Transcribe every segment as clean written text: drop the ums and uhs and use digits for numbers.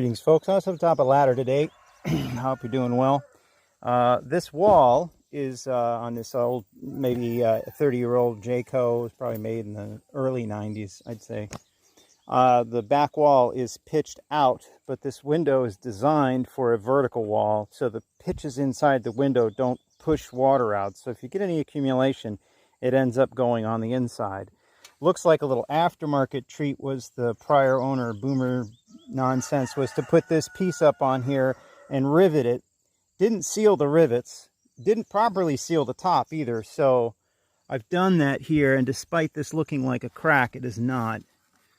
Greetings, folks. I was up top of the ladder today. I hope you're doing well. This wall is on this old, maybe 30-year-old Jayco. It was probably made in the early 90s, I'd say. The back wall is pitched out, but this window is designed for a vertical wall, so the pitches inside the window don't push water out. So if you get any accumulation, it ends up going on the inside. Looks like a little aftermarket treat was the prior owner, Boomer nonsense, was to put this piece up on here and rivet it. Didn't seal the rivets, didn't properly seal the top either. So I've done that here, and despite this looking like a crack, it is not.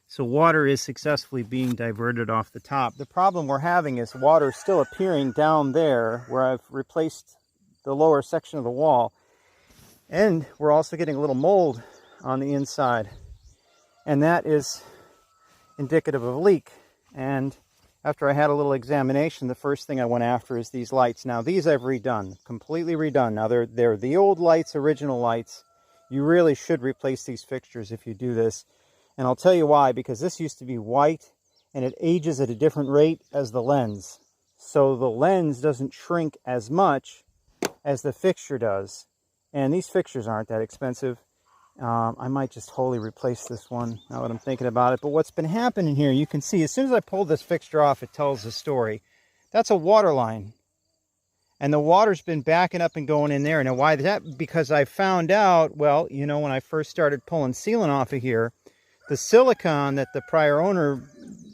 So water is successfully being diverted off the top. The problem we're having is water still appearing down there where I've replaced the lower section of the wall. And we're also getting a little mold on the inside, and that is indicative of a leak. And after I had a little examination, the first thing I went after is these lights. Now these I've redone, completely redone. Now they're the old lights, original lights. You really should replace these fixtures if you do this, and I'll tell you why. Because this used to be white, and it ages at a different rate as the lens, so the lens doesn't shrink as much as the fixture does. And these fixtures aren't that expensive. I might just wholly replace this one now that I'm thinking about it. But what's been happening here, you can see as soon as I pulled this fixture off, it tells the story. That's a water line, and the water's been backing up and going in there. Now why is that? Because I found out, well, you know, when I first started pulling sealant off of here, the silicone that the prior owner,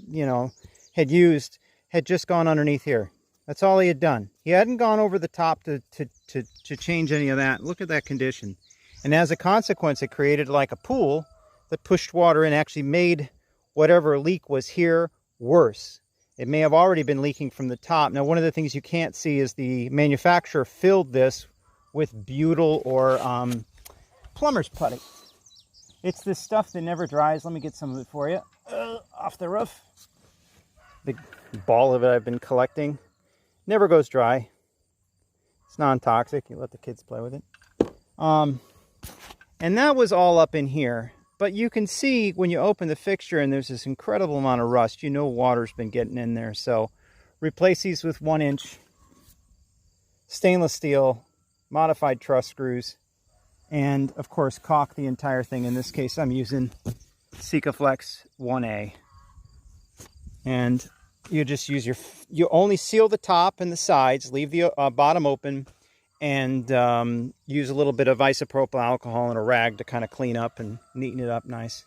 you know, had used had just gone underneath here. That's all he had done. He hadn't gone over the top to change any of that. Look at that condition. And as a consequence, it created like a pool that pushed water in, actually made whatever leak was here worse. It may have already been leaking from the top. Now, one of the things you can't see is the manufacturer filled this with butyl or plumber's putty. It's this stuff that never dries. Let me get some of it for you. Off the roof. Big ball of it I've been collecting. Never goes dry. It's non-toxic. You let the kids play with it. And that was all up in here. But you can see when you open the fixture and there's this incredible amount of rust, you know water's been getting in there. So replace these with 1-inch stainless steel modified truss screws. And of course, caulk the entire thing. In this case, I'm using Sikaflex 1A. And you just use you only seal the top and the sides, leave the bottom open, and use a little bit of isopropyl alcohol and a rag to kind of clean up and neaten it up nice.